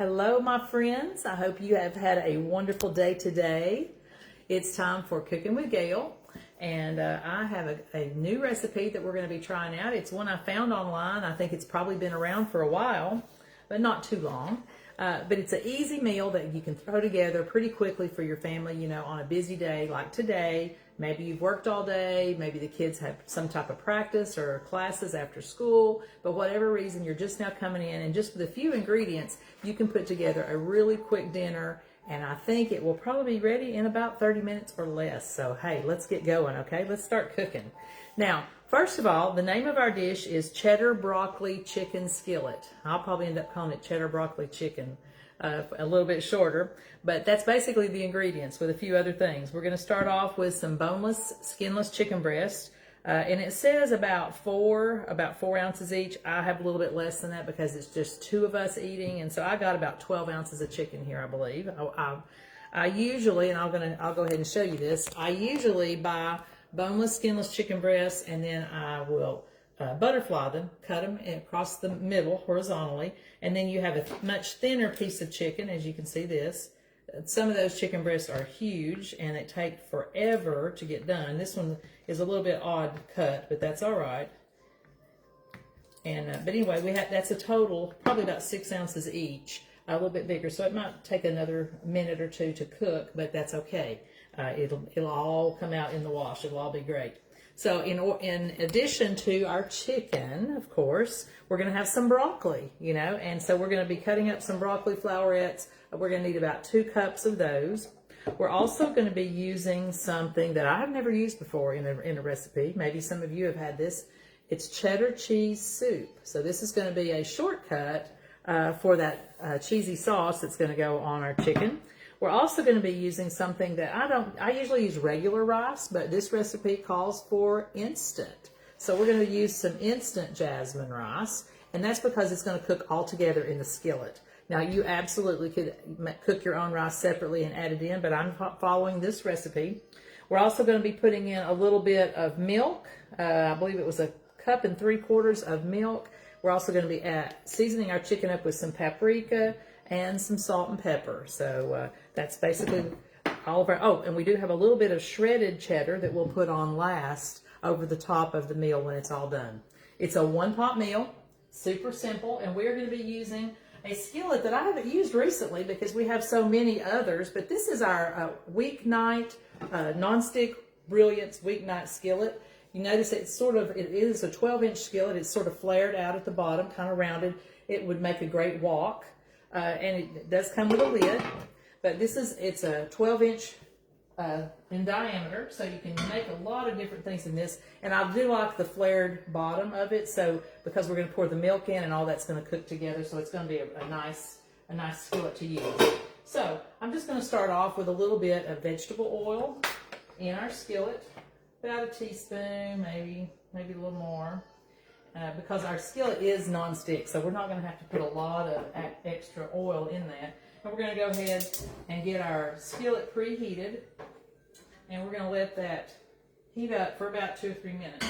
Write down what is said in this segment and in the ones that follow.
Hello, my friends. I hope you have had a wonderful day today. It's time for Cooking with Gail, and I have a new recipe that we're going to be trying out. It's one I found online. I think it's probably been around for a while, but not too long. But it's an easy meal that you can throw together pretty quickly for your family, you know, on a busy day like today. Maybe you've worked all day, maybe the kids have some type of practice or classes after school, but whatever reason, you're just now coming in, and just with a few ingredients, you can put together a really quick dinner, and I think it will probably be ready in about 30 minutes or less. So, hey, let's get going, okay? Let's start cooking. Now, first of all, the name of our dish is Cheddar Broccoli Chicken Skillet. I'll probably end up calling it Cheddar Broccoli Chicken. A little bit shorter, but that's basically the ingredients with a few other things. We're going to start off with some boneless, skinless chicken breast, and it says about four ounces each. I have a little bit less than that because it's just two of us eating, and so I got about 12 ounces of chicken here, I believe. I usually, and I'll go ahead and show you this. I usually buy boneless, skinless chicken breasts, and then I will butterfly them, cut them across the middle horizontally, and then you have a much thinner piece of chicken, as you can see this. Some of those chicken breasts are huge and they take forever to get done. This one is a little bit odd cut, but that's all right. And but anyway, that's a total probably about 6 ounces each, a little bit bigger, so it might take another minute or two to cook, but that's okay. It'll all come out in the wash. It'll all be great. So in addition to our chicken, of course, we're going to have some broccoli, you know, and so we're going to be cutting up some broccoli flowerets. We're going to need about 2 cups of those. We're also going to be using something that I have never used before in a recipe. Maybe some of you have had this. It's cheddar cheese soup. So this is going to be a shortcut for that cheesy sauce that's going to go on our chicken. We're also going to be using something that I usually use regular rice, but this recipe calls for instant. So we're going to use some instant jasmine rice, and that's because it's going to cook all together in the skillet. Now, you absolutely could cook your own rice separately and add it in, but I'm following this recipe. We're also going to be putting in a little bit of milk. I believe it was 1 3/4 cups of milk. We're also going to be seasoning our chicken up with some paprika and some salt and pepper. So that's basically all of our, oh, and we do have a little bit of shredded cheddar that we'll put on last over the top of the meal when it's all done. It's a one-pot meal, super simple, and we're going to be using a skillet that I haven't used recently because we have so many others, but this is our weeknight nonstick brilliance weeknight skillet. You notice it is a 12-inch skillet. It's sort of flared out at the bottom, kind of rounded. It would make a great wok. And it does come with a lid, but it's a 12-inch in diameter, so you can make a lot of different things in this. And I do like the flared bottom of it, so because we're going to pour the milk in and all that's going to cook together, so it's going to be a nice skillet to use. So I'm just going to start off with a little bit of vegetable oil in our skillet, about a teaspoon, maybe a little more. Because our skillet is non-stick, so we're not going to have to put a lot of extra oil in that. But we're going to go ahead and get our skillet preheated, and we're going to let that heat up for about 2 or 3 minutes,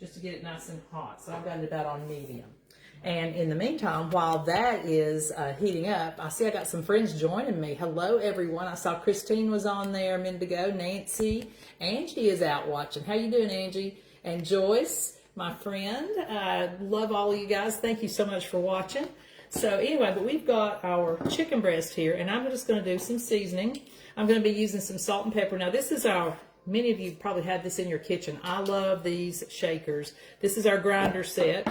just to get it nice and hot. So I've got it about on medium. And in the meantime, while that is heating up, I got some friends joining me. Hello, everyone. I saw Christine was on there a minute ago. Nancy. Angie is out watching. How you doing, Angie? And Joyce, my friend. I love all of you guys. Thank you so much for watching. So anyway, but we've got our chicken breast here, and I'm just going to do some seasoning. I'm going to be using some salt and pepper. Now, this is many of you probably have this in your kitchen. I love these shakers. This is our grinder set,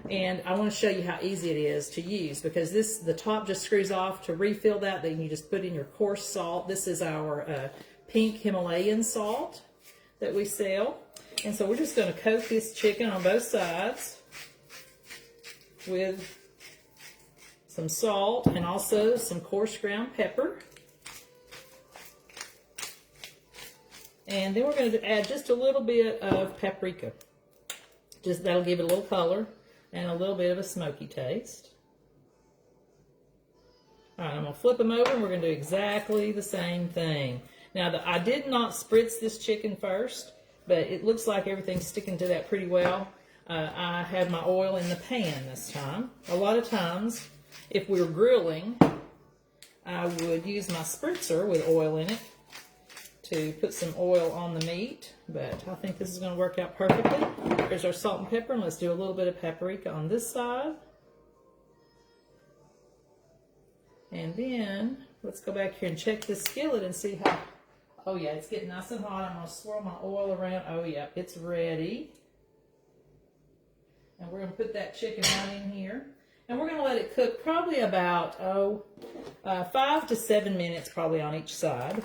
and I want to show you how easy it is to use, because the top just screws off. To refill that, then you just put in your coarse salt. This is our pink Himalayan salt that we sell. And so we're just going to coat this chicken on both sides with some salt and also some coarse ground pepper. And then we're going to add just a little bit of paprika. That'll give it a little color and a little bit of a smoky taste. All right, I'm going to flip them over, and we're going to do exactly the same thing. Now, I did not spritz this chicken first, but it looks like everything's sticking to that pretty well. I had my oil in the pan this time. A lot of times if we were grilling, I would use my spritzer with oil in it to put some oil on the meat, but I think this is going to work out perfectly. Here's our salt and pepper, and let's do a little bit of paprika on this side. And then let's go back here and check this skillet and see how, oh yeah, it's getting nice and hot. I'm going to swirl my oil around. Oh yeah, it's ready. And we're going to put that chicken right in here. And we're going to let it cook probably about, 5 to 7 minutes probably on each side.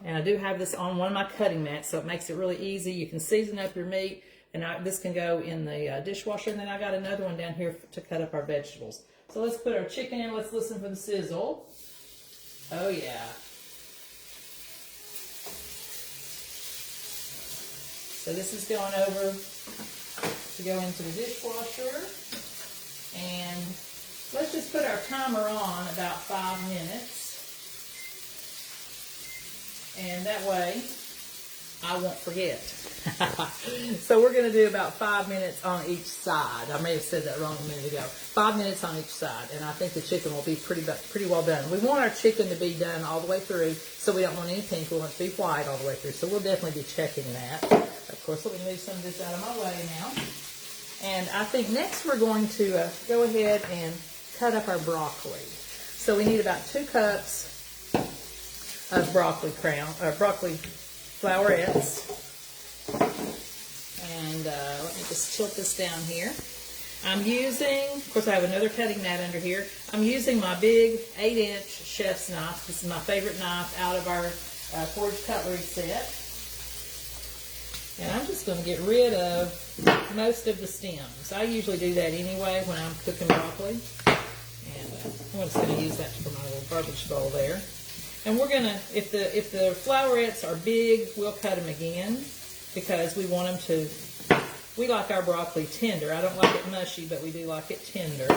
And I do have this on one of my cutting mats, so it makes it really easy. You can season up your meat, and this can go in the dishwasher. And then I got another one down here to cut up our vegetables. So let's put our chicken in. Let's listen for the sizzle. Oh, yeah. So this is going over to go into the dishwasher. And let's just put our timer on about 5 minutes. And that way, I won't forget. So we're going to do about 5 minutes on each side. I may have said that wrong a minute ago. 5 minutes on each side, and I think the chicken will be pretty well done. We want our chicken to be done all the way through, so we don't want any pink. We want it to be white all the way through. So we'll definitely be checking that. Of course, let me move some of this out of my way now. And I think next we're going to go ahead and cut up our broccoli. So we need about 2 cups of broccoli flowerets. And let me just tilt this down here. I'm using, of course I have another cutting mat under here. I'm using my big 8-inch chef's knife. This is my favorite knife out of our forged cutlery set. And I'm just going to get rid of most of the stems. I usually do that anyway when I'm cooking broccoli. And I'm just going to use that for my little garbage bowl there. And we're going to, if the flowerets are big, we'll cut them again because we want them to, we like our broccoli tender. I don't like it mushy, but we do like it tender.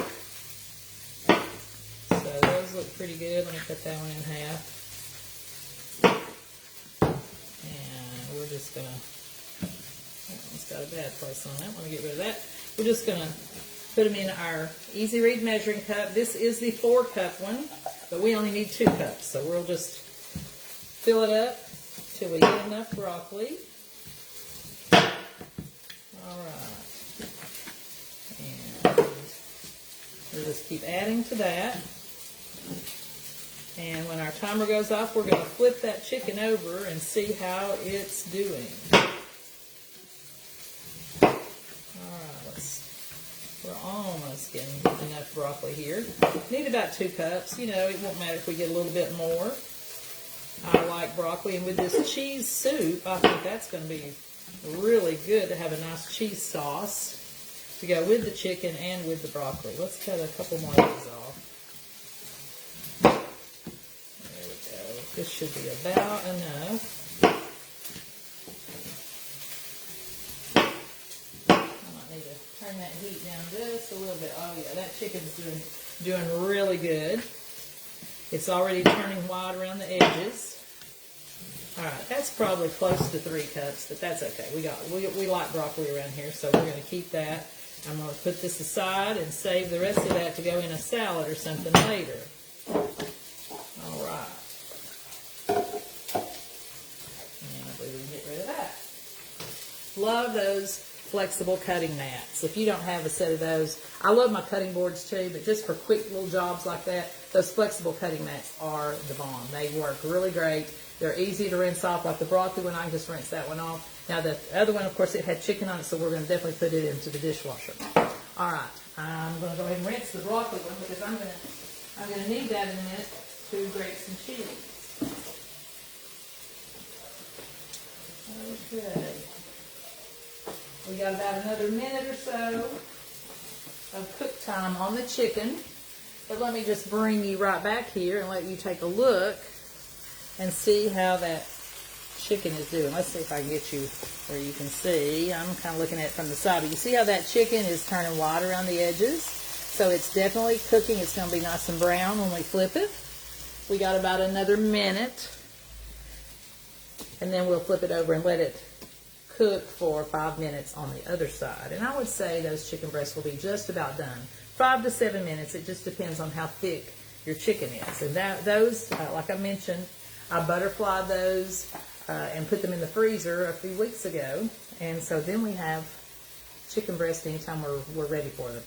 So those look pretty good. Let me cut that one in half. And we're just going to, that one's got a bad place on that. Let me get rid of that. We're just going to put them in our Easy Read measuring cup. This is the 4-cup one, but we only need 2 cups. So we'll just fill it up till we get enough broccoli. All right. And we'll just keep adding to that. And when our timer goes off, we're going to flip that chicken over and see how it's doing. We're almost getting enough broccoli here. Need about 2 cups. You know, it won't matter if we get a little bit more. I like broccoli, and with this cheese soup, I think that's going to be really good to have a nice cheese sauce to go with the chicken and with the broccoli. Let's cut a couple more of these off. There we go. This should be about enough. Turn that heat down just a little bit. Oh yeah, that chicken's doing really good. It's already turning white around the edges. All right, that's probably close to 3 cups, but that's okay. We like broccoli around here, so we're going to keep that. I'm going to put this aside and save the rest of that to go in a salad or something later. All right. And I believe we can get rid of that. Love those flexible cutting mats. If you don't have a set of those, I love my cutting boards too, but just for quick little jobs like that, those flexible cutting mats are the bomb. They work really great. They're easy to rinse off, like the broccoli one. I can just rinse that one off. Now the other one, of course, it had chicken on it, so we're going to definitely put it into the dishwasher. All right, I'm going to go ahead and rinse the broccoli one because I'm going to need that in a minute to grate some cheese. Okay. We got about another minute or so of cook time on the chicken. But let me just bring you right back here and let you take a look and see how that chicken is doing. Let's see if I can get you where you can see. I'm kind of looking at it from the side. But you see how that chicken is turning white around the edges? So it's definitely cooking. It's going to be nice and brown when we flip it. We got about another minute. And then we'll flip it over and let it cook for 5 minutes on the other side. And I would say those chicken breasts will be just about done. 5 to 7 minutes. It just depends on how thick your chicken is. And those, like I mentioned, I butterflied those and put them in the freezer a few weeks ago. And so then we have chicken breast anytime we're ready for them.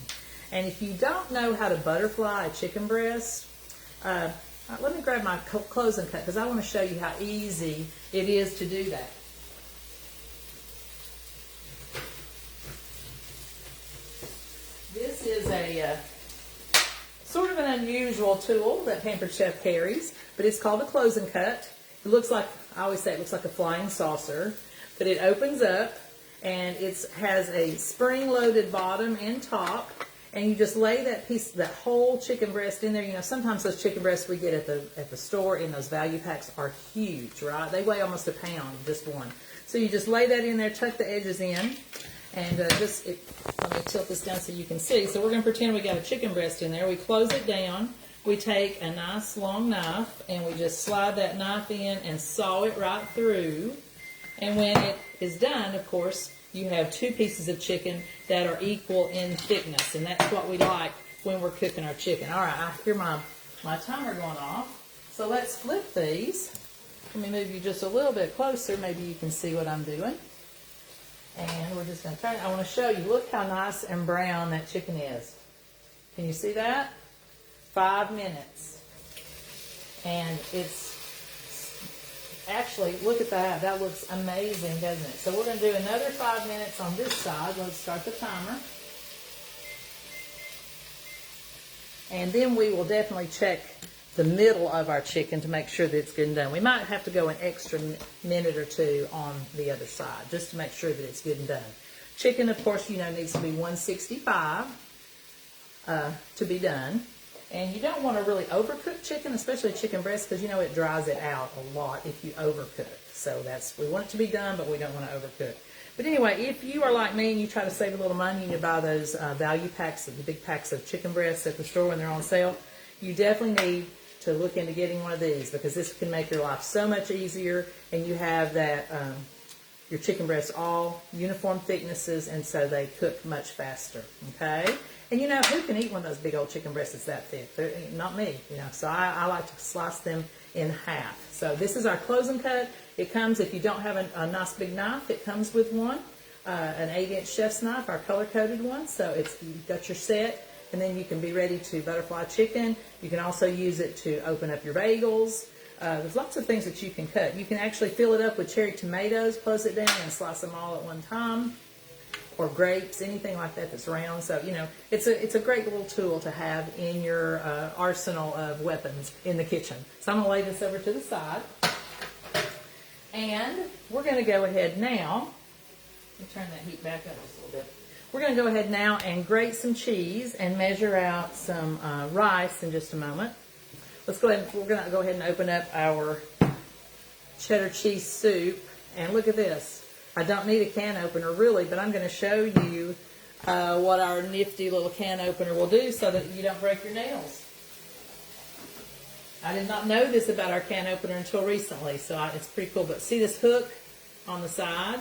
And if you don't know how to butterfly a chicken breast, let me grab my close and cut because I want to show you how easy it is to do that. This is a sort of an unusual tool that Pampered Chef carries, but it's called a close and cut. It looks like, I always say it looks like a flying saucer, but it opens up and it has a spring-loaded bottom and top, and you just lay that whole chicken breast in there. You know, sometimes those chicken breasts we get at the store in those value packs are huge, right? They weigh almost a pound, just one. So you just lay that in there, tuck the edges in, and let me tilt this down so you can see. So we're going to pretend we got a chicken breast in there. We close it down. We take a nice long knife and we just slide that knife in and saw it right through. And when it is done, of course, you have 2 pieces of chicken that are equal in thickness. And that's what we like when we're cooking our chicken. All right, I hear my timer going off. So let's flip these. Let me move you just a little bit closer. Maybe you can see what I'm doing. And we're just going to turn it. I want to show you. Look how nice and brown that chicken is. Can you see that? 5 minutes. And it's actually, look at that. That looks amazing, doesn't it? So we're going to do another 5 minutes on this side. Let's start the timer. And then we will definitely check the middle of our chicken to make sure that it's good and done. We might have to go an extra minute or 2 on the other side just to make sure that it's good and done. Chicken, of course, you know, needs to be 165 to be done. And you don't want to really overcook chicken, especially chicken breast, because you know it dries it out a lot if you overcook. So we want it to be done, but we don't want to overcook. But anyway, if you are like me and you try to save a little money and you buy those value packs, the big packs of chicken breasts at the store when they're on sale, you definitely need to look into getting one of these because this can make your life so much easier, and you have that your chicken breasts all uniform thicknesses, and so they cook much faster. Okay, and you know who can eat one of those big old chicken breasts that's that thick? Not me, you know. So I like to slice them in half. So this is our close and cut. It comes, if you don't have a nice big knife, it comes with one, an 8-inch chef's knife, our color coded one. So you've got your set. And then you can be ready to butterfly chicken. You can also use it to open up your bagels. There's lots of things that you can cut. You can actually fill it up with cherry tomatoes, close it down, and slice them all at one time. Or grapes, anything like that that's round. So, you know, it's a great little tool to have in your arsenal of weapons in the kitchen. So I'm going to lay this over to the side. And we're going to go ahead now. Let me turn that heat back up just a little bit. We're going to go ahead now and grate some cheese and measure out some rice in just a moment. Let's go ahead. We're going to go ahead and open up our cheddar cheese soup. And look at this. I don't need a can opener really, but I'm going to show you what our nifty little can opener will do so that you don't break your nails. I did not know this about our can opener until recently, so it's pretty cool. But see this hook on the side?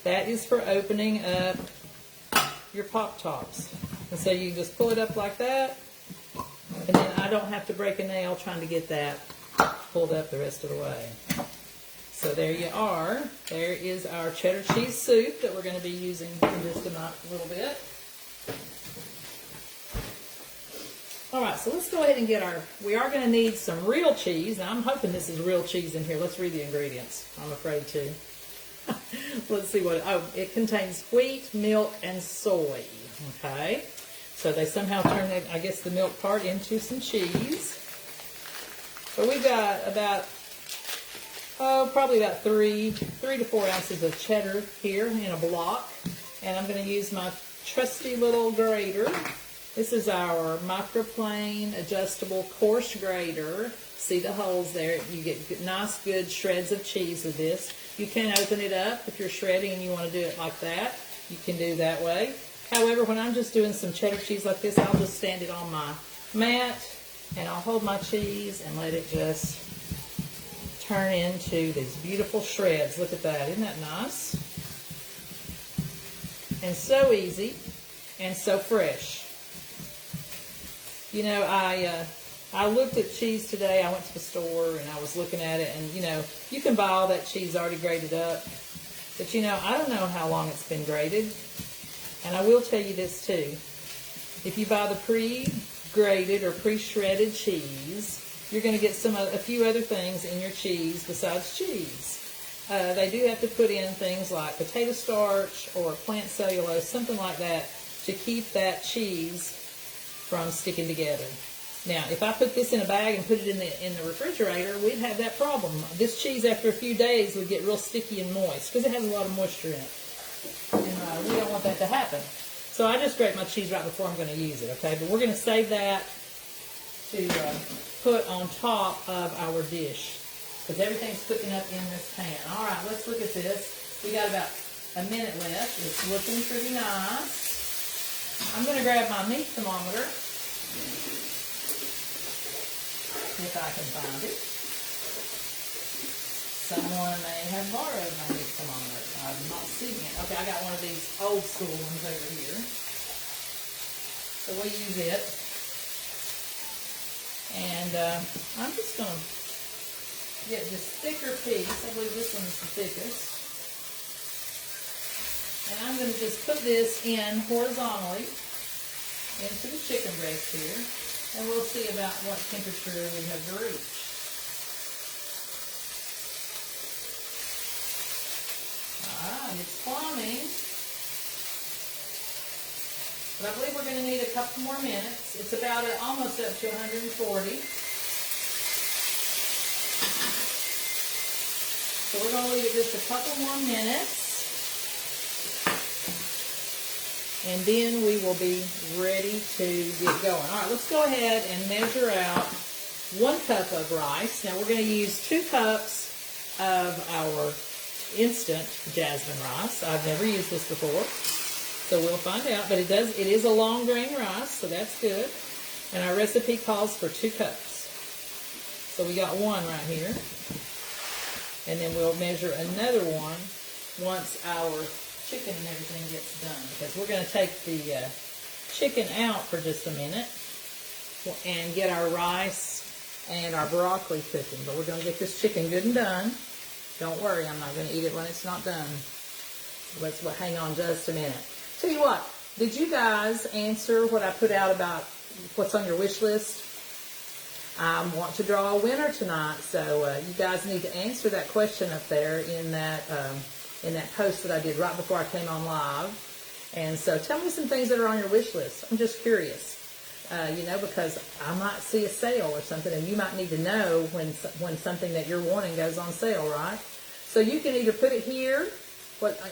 That is for opening up your pop tops. And so you just pull it up like that, and then I don't have to break a nail trying to get that pulled up the rest of the way. So there you are. There is our cheddar cheese soup that we're going to be using in just a little bit. All right, so let's go ahead and we are going to need some real cheese. Now I'm hoping this is real cheese in here. Let's read the ingredients. I'm afraid to. Let's see it contains wheat, milk, and soy. Okay, so they somehow turn the milk part into some cheese. So we've got probably about 3 to 4 ounces of cheddar here in a block, and I'm going to use my trusty little grater. This is our microplane adjustable coarse grater. See the holes there? You get nice, good shreds of cheese with this. You can open it up if you're shredding and you want to do it like that. You can do that way. However, when I'm just doing some cheddar cheese like this, I'll just stand it on my mat and I'll hold my cheese and let it just turn into these beautiful shreds. Look at that. Isn't that nice? And so easy and so fresh. You know, I looked at cheese today. I went to the store and I was looking at it, and you know, you can buy all that cheese already grated up. But you know, I don't know how long it's been grated. And I will tell you this too. If you buy the pre-grated or pre-shredded cheese, you're going to get a few other things in your cheese besides cheese. They do have to put in things like potato starch or plant cellulose, something like that, to keep that cheese from sticking together. Now, if I put this in a bag and put it in the refrigerator, we'd have that problem. This cheese, after a few days, would get real sticky and moist because it has a lot of moisture in it. And we don't want that to happen. So I just grate my cheese right before I'm going to use it, okay? But we're going to save that to put on top of our dish because everything's cooking up in this pan. All right, let's look at this. We got about a minute left. It's looking pretty nice. I'm going to grab my meat thermometer, if I can find it. Someone may have borrowed my meat thermometer. I'm not seeing it. Okay, I got one of these old school ones over here. So we'll use it. And I'm just going to get this thicker piece. I believe this one is the thickest. And I'm going to just put this in horizontally into the chicken breast here. And we'll see about what temperature we have to reach. It's forming. But I believe we're going to need a couple more minutes. It's about almost up to 140. So we're going to leave it just a couple more minutes. And then we will be ready to get going. All right, let's go ahead and measure out 1 cup of rice. Now we're going to use 2 cups of our instant jasmine rice. I've never used this before, so we'll find out. But it is a long grain rice, so that's good. And our recipe calls for 2 cups. So we got 1 right here. And then we'll measure another one once our chicken and everything gets done, because we're going to take the chicken out for just a minute and get our rice and our broccoli cooking. But we're going to get this chicken good and done. Don't worry, I'm not going to eat it when it's not done. Let's hang on just a minute. Tell you what, did you guys answer what I put out about what's on your wish list? I want to draw a winner tonight, so you guys need to answer that question up there in that post that I did right before I came on live. And so tell me some things that are on your wish list. I'm just curious. Because I might see a sale or something, and you might need to know when something that you're wanting goes on sale, right? So you can either put it here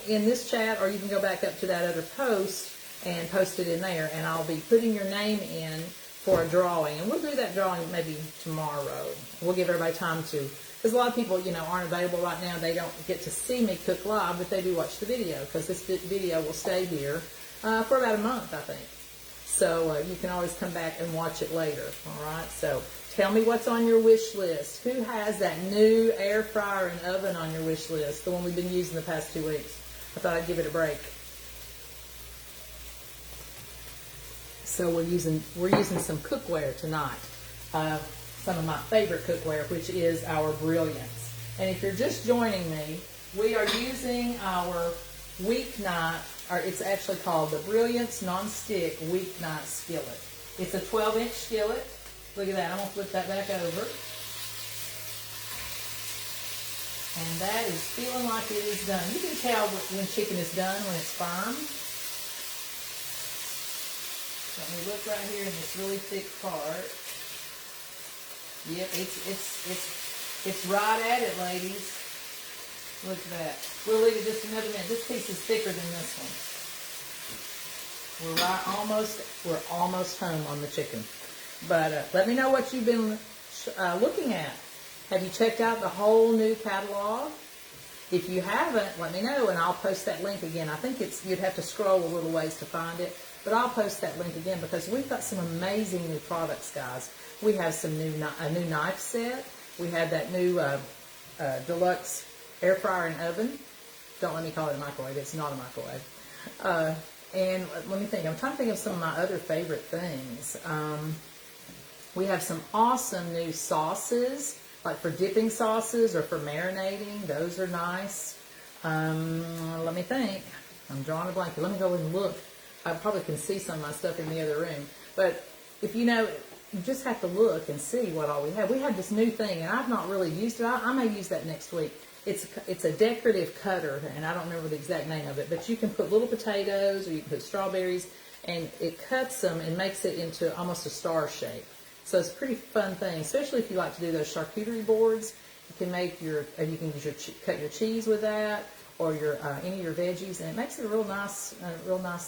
in this chat, or you can go back up to that other post and post it in there, and I'll be putting your name in for a drawing. And we'll do that drawing maybe tomorrow. We'll give everybody time to, because a lot of people, aren't available right now. They don't get to see me cook live, but they do watch the video, because this video will stay here for about a month, I think. So you can always come back and watch it later, all right? So tell me what's on your wish list. Who has that new air fryer and oven on your wish list, the one we've been using the past 2 weeks? I thought I'd give it a break. So we're using some cookware tonight, some of my favorite cookware, which is our Brilliance. And if you're just joining me, we are using our weeknight, or it's actually called the Brilliance Non-Stick Weeknight Skillet. It's a 12-inch skillet. Look at that. I'm going to flip that back over. And that is feeling like it is done. You can tell when chicken is done, when it's firm. Let me look right here in this really thick part. Yep, it's right at it, ladies. Look at that. We'll leave it just another minute. This piece is thicker than this one. We're almost home on the chicken. But let me know what you've been looking at. Have you checked out the whole new catalog? If you haven't, let me know, and I'll post that link again. I think you'd have to scroll a little ways to find it, but I'll post that link again, because we've got some amazing new products, guys. We have a new knife set. We have that new deluxe air fryer and oven. Don't let me call it a microwave. It's not a microwave. And let me think. I'm trying to think of some of my other favorite things. We have some awesome new sauces, like for dipping sauces or for marinating. Those are nice. Let me think. I'm drawing a blank. Let me go and look. I probably can see some of my stuff in the other room. But if you know, you just have to look and see what all we have. We have this new thing, and I've not really used it. I may use that next week. It's a decorative cutter, and I don't remember the exact name of it, but you can put little potatoes or you can put strawberries, and it cuts them and makes it into almost a star shape. So it's a pretty fun thing, especially if you like to do those charcuterie boards. You can make you can use cut your cheese with that, or your any of your veggies, and it makes it a real nice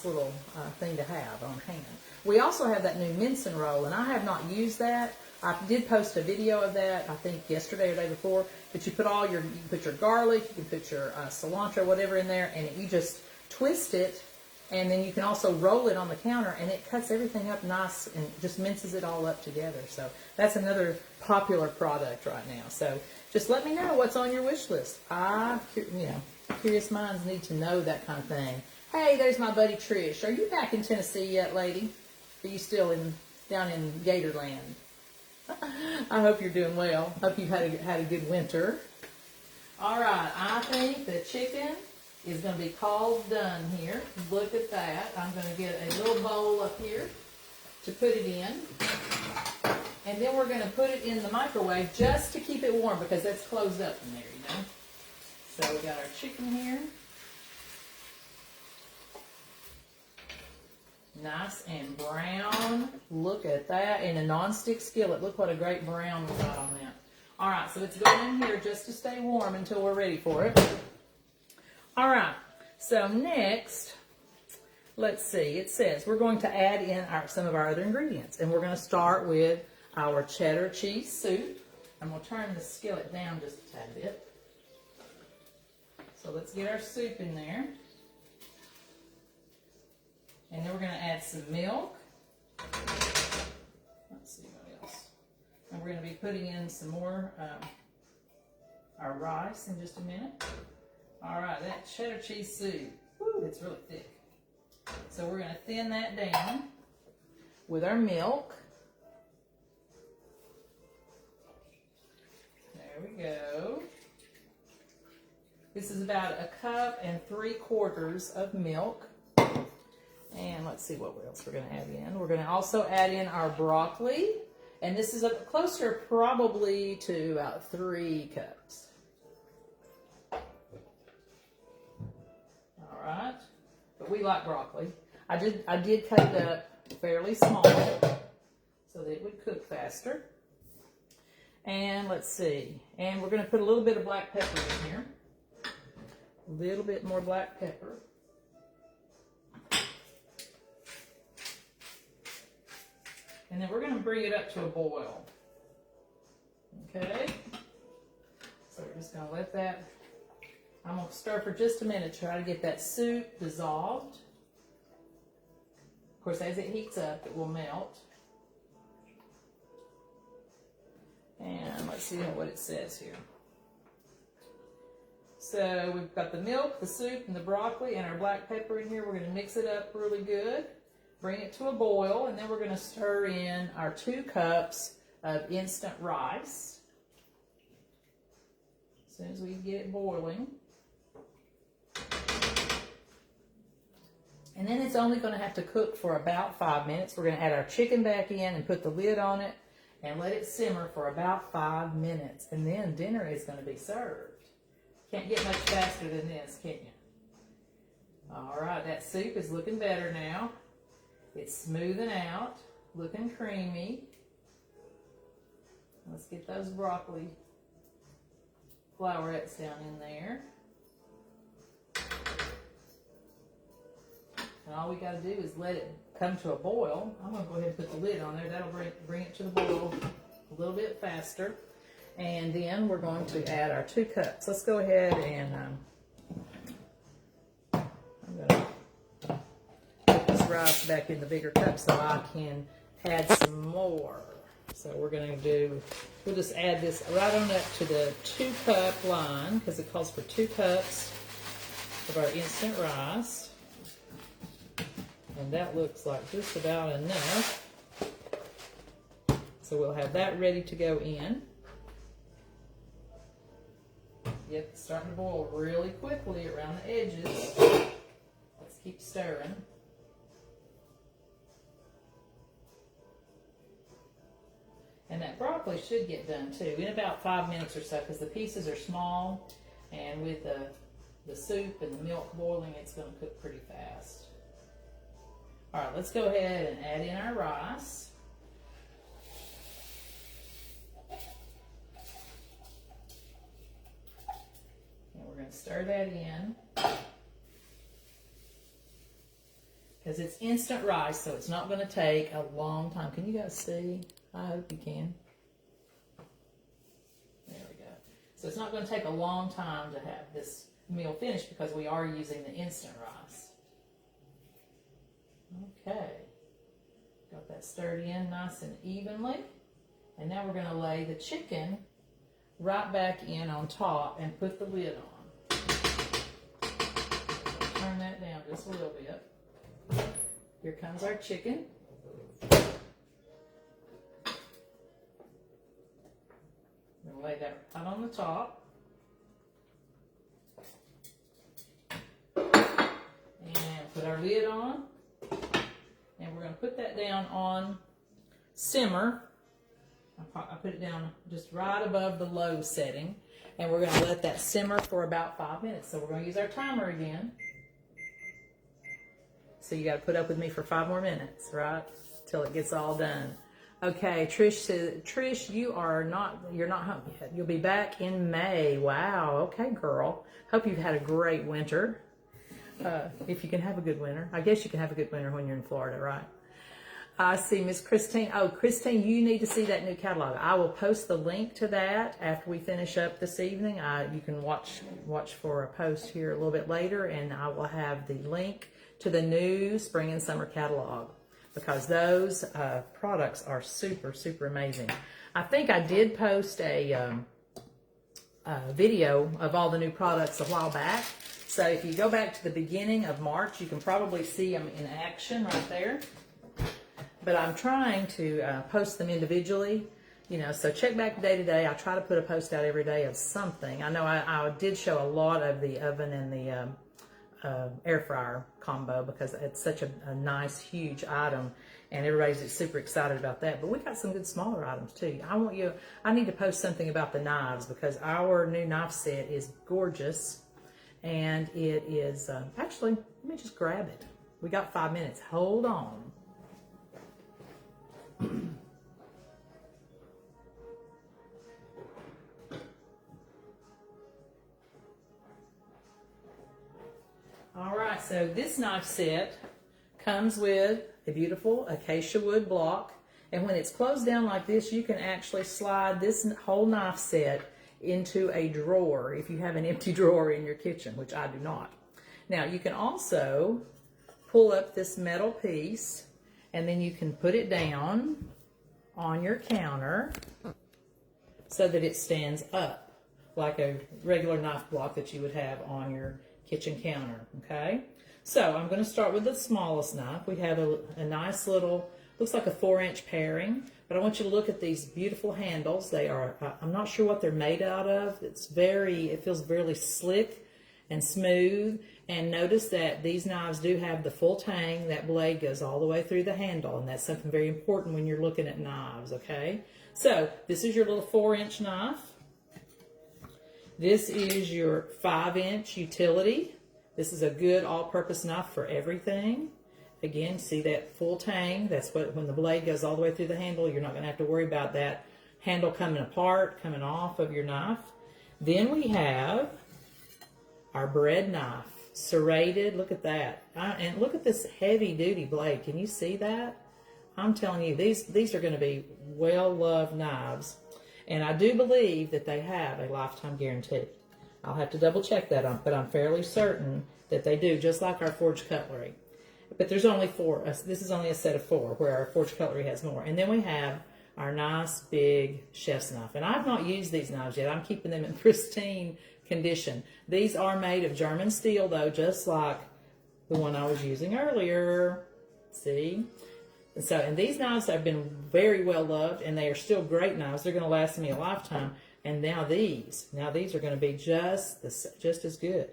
little thing to have on hand. We also have that new mince roll, and I have not used that. I did post a video of that, I think yesterday or the day before. But you put you can put your garlic, you can put your cilantro, whatever in there, and you just twist it, and then you can also roll it on the counter, and it cuts everything up nice and just minces it all up together. So that's another popular product right now. So just let me know what's on your wish list. Curious minds need to know that kind of thing. Hey, there's my buddy Trish. Are you back in Tennessee yet, lady? Are you still down in Gatorland? I hope you're doing well. Hope you've had a good winter. All right, I think the chicken is going to be called done here. Look at that. I'm going to get a little bowl up here to put it in. And then we're going to put it in the microwave just to keep it warm because that's closed up in there, you know. So we got our chicken here. Nice and brown. Look at that. In a non-stick skillet. Look what a great brown we got on that. All right, so it's going in here just to stay warm until we're ready for it. All right, so next, let's see. It says we're going to add in some of our other ingredients. And we're going to start with our cheddar cheese soup. I'm going to turn the skillet down just a tad bit. So let's get our soup in there. And then we're going to add some milk. Let's see what else. And we're going to be putting in some more our rice in just a minute. All right, that cheddar cheese soup, woo, it's really thick. So we're going to thin that down with our milk. There we go. This is about 1 3/4 cups of milk. And let's see what else we're going to add in. We're going to also add in our broccoli. And this is closer probably to about 3 cups. All right. But we like broccoli. I did cut it up fairly small so that it would cook faster. And let's see. And we're going to put a little bit of black pepper in here. A little bit more black pepper. And then we're going to bring it up to a boil. Okay? So we're just going to let that, I'm going to stir for just a minute to try to get that soup dissolved. Of course, as it heats up, it will melt. And let's see what it says here. So we've got the milk, the soup, and the broccoli, and our black pepper in here. We're going to mix it up really good. Bring it to a boil, and then we're going to stir in our 2 cups of instant rice. As soon as we get it boiling. And then it's only going to have to cook for about 5 minutes. We're going to add our chicken back in and put the lid on it and let it simmer for about 5 minutes. And then dinner is going to be served. Can't get much faster than this, can you? All right, that soup is looking better now. It's smoothing out, looking creamy. Let's get those broccoli flowerets down in there. And all we got to do is let it come to a boil. I'm going to go ahead and put the lid on there. That'll bring it to the boil a little bit faster. And then we're going to add our 2 cups. Let's go ahead and I'm going to put this rice back in the bigger cup so I can add some more. So we're going to we'll just add this right on up to the 2 cup line because it calls for 2 cups of our instant rice. And that looks like just about enough. So we'll have that ready to go in. Yep, it's starting to boil really quickly around the edges. Let's keep stirring. And that broccoli should get done too in about 5 minutes or so, because the pieces are small, and with the soup and the milk boiling, it's going to cook pretty fast. All right, let's go ahead and add in our rice. And we're going to stir that in, because it's instant rice, so it's not going to take a long time. Can you guys see? I hope you can. There we go. So it's not going to take a long time to have this meal finished, because we are using the instant rice. Okay. Got that stirred in nice and evenly. And now we're going to lay the chicken right back in on top and put the lid on. Turn that down just a little bit. Here comes our chicken. We'll lay that right on the top. And put our lid on. And we're going to put that down on simmer. I put it down just right above the low setting. And we're going to let that simmer for about 5 minutes. So we're going to use our timer again. So you got to put up with me for 5 more minutes, right? Till it gets all done. Okay, Trish says, Trish, you're not home yet. You'll be back in May. Wow. Okay, girl. Hope you've had a great winter. If you can have a good winter. I guess you can have a good winter when you're in Florida, right? I see Miss Christine. Oh, Christine, you need to see that new catalog. I will post the link to that after we finish up this evening. You can watch for a post here a little bit later, and I will have the link to the new spring and summer catalog, because those products are super, super amazing. I think I did post a video of all the new products a while back. So if you go back to the beginning of March, you can probably see them in action right there. But I'm trying to post them individually, you know, so check back day to day. I try to put a post out every day of something. I know I did show a lot of the oven and the air fryer combo, because it's such a nice, huge item, and everybody's super excited about that. But we got some good smaller items too. I need to post something about the knives, because our new knife set is gorgeous, and it is, actually, let me just grab it. We got 5 minutes. Hold on. All right, so this knife set comes with a beautiful acacia wood block, and when it's closed down like this, you can actually slide this whole knife set into a drawer if you have an empty drawer in your kitchen, which I do not. Now, you can also pull up this metal piece, and then you can put it down on your counter so that it stands up like a regular knife block that you would have on your kitchen counter, okay? So I'm going to start with the smallest knife. We have a nice little, looks like a 4-inch paring, but I want you to look at these beautiful handles. They are, I'm not sure what they're made out of. It feels very slick and smooth. And notice that these knives do have the full tang. That blade goes all the way through the handle, and that's something very important when you're looking at knives, okay? So this is your little 4-inch knife. This is your 5-inch utility. This is a good all-purpose knife for everything. Again, see that full tang? That's when the blade goes all the way through the handle, you're not going to have to worry about that handle coming apart, coming off of your knife. Then we have our bread knife, serrated. Look at that. And look at this heavy-duty blade. Can you see that? I'm telling you, these are going to be well-loved knives. And I do believe that they have a lifetime guarantee. I'll have to double check that, but I'm fairly certain that they do, just like our forged cutlery. But there's only 4. This is only a set of 4, where our forged cutlery has more. And then we have our nice big chef's knife. And I've not used these knives yet. I'm keeping them in pristine condition. These are made of German steel, though, just like the one I was using earlier. See? So, and these knives have been very well loved, and they are still great knives. They're going to last me a lifetime. And now these are going to be just as good,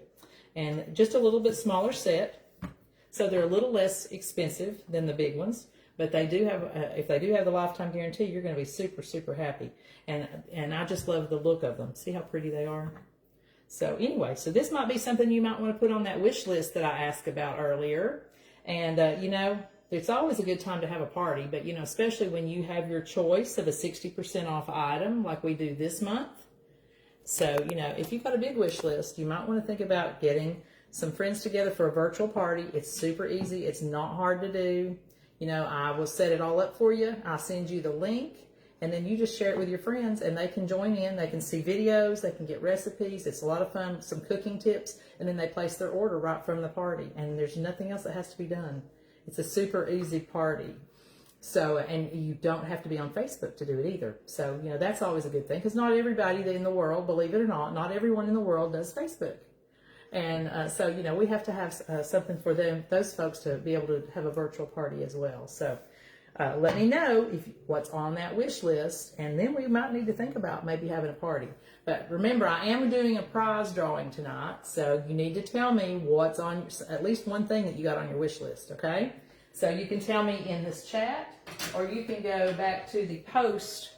and just a little bit smaller set. So they're a little less expensive than the big ones, but they do have, if they do have the lifetime guarantee, you're going to be super, super happy. And I just love the look of them. See how pretty they are? So anyway, so this might be something you might want to put on that wish list that I asked about earlier. And, you know, it's always a good time to have a party, but, you know, especially when you have your choice of a 60% off item like we do this month. So, you know, if you've got a big wish list, you might want to think about getting some friends together for a virtual party. It's super easy. It's not hard to do. You know, I will set it all up for you. I'll send you the link, and then you just share it with your friends, and they can join in. They can see videos. They can get recipes. It's a lot of fun, some cooking tips, and then they place their order right from the party, and there's nothing else that has to be done. It's a super easy party. So, and you don't have to be on Facebook to do it either. So, you know, that's always a good thing, because not everybody in the world, believe it or not everyone in the world does Facebook. And so, you know, we have to have something for them, those folks, to be able to have a virtual party as well. So let me know what's on that wish list, and then we might need to think about maybe having a party. But remember, I am doing a prize drawing tonight, so you need to tell me what's on, at least one thing that you got on your wish list, okay? So you can tell me in this chat, or you can go back to the post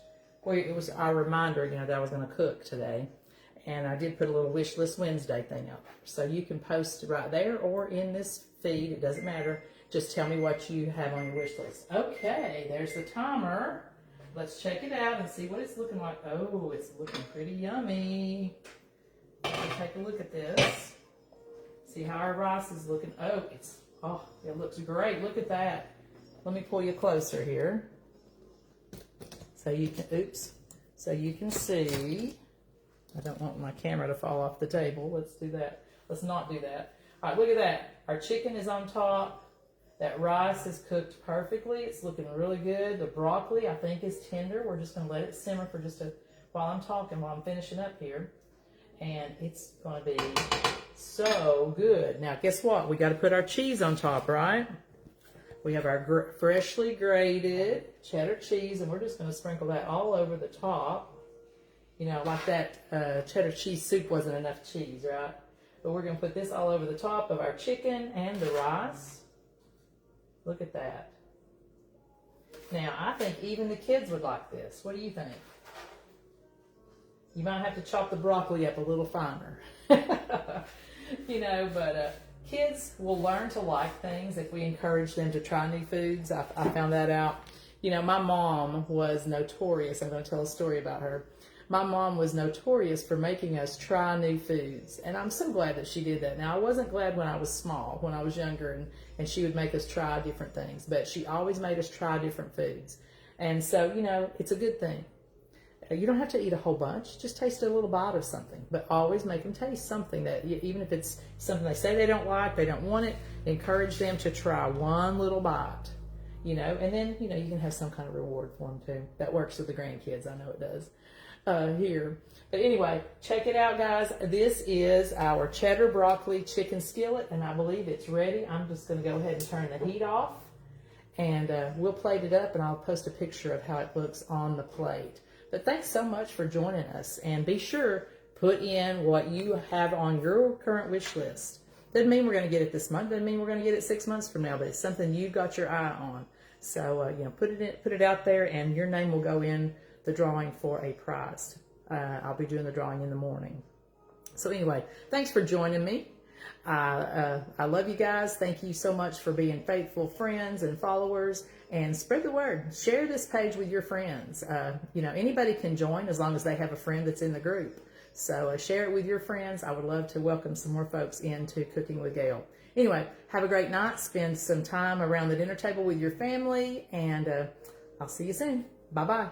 where it was our reminder, you know, that I was going to cook today. And I did put a little Wish List Wednesday thing up. So you can post right there or in this feed. It doesn't matter. Just tell me what you have on your wish list. Okay, there's the timer. Let's check it out and see what it's looking like. Oh, it's looking pretty yummy. Let's take a look at this. See how our rice is looking. Oh, it looks great. Look at that. Let me pull you closer here. So you can, so you can see. I don't want my camera to fall off the table. Let's do that. Let's not do that. All right, look at that. Our chicken is on top. That rice is cooked perfectly. It's looking really good. The broccoli, I think, is tender. We're just going to let it simmer for just while I'm talking, while I'm finishing up here. And it's going to be so good. Now, guess what? We got to put our cheese on top, right? We have our freshly grated cheddar cheese, and we're just going to sprinkle that all over the top. You know, like that cheddar cheese soup wasn't enough cheese, right? But we're going to put this all over the top of our chicken and the rice. Look at that. Now, I think even the kids would like this. What do you think? You might have to chop the broccoli up a little finer. You know, but kids will learn to like things if we encourage them to try new foods. I found that out. You know, my mom was notorious. I'm going to tell a story about her. My mom was notorious for making us try new foods, and I'm so glad that she did that. Now, I wasn't glad when I was small, when I was younger, and she would make us try different things, but she always made us try different foods. And so, you know, it's a good thing. You don't have to eat a whole bunch. Just taste a little bite of something, but always make them taste something that, even if it's something they say they don't like, they don't want it, encourage them to try one little bite, you know, and then, you know, you can have some kind of reward for them too. That works with the grandkids. I know it does. Here. But anyway, check it out, guys. This is our cheddar broccoli chicken skillet, and I believe it's ready. I'm just going to go ahead and turn the heat off, and we'll plate it up, and I'll post a picture of how it looks on the plate. But thanks so much for joining us, and be sure, put in what you have on your current wish list. Doesn't mean we're going to get it this month. Doesn't mean we're going to get it 6 months from now, but it's something you've got your eye on. So, you know, put it out there, and your name will go in the drawing for a prize. I'll be doing the drawing in the morning. So anyway, thanks for joining me. I love you guys. Thank you so much for being faithful friends and followers, and spread the word. Share this page with your friends. You know, anybody can join as long as they have a friend that's in the group. So share it with your friends. I would love to welcome some more folks into Cooking with Gail. Anyway, have a great night. Spend some time around the dinner table with your family, and I'll see you soon. Bye-bye.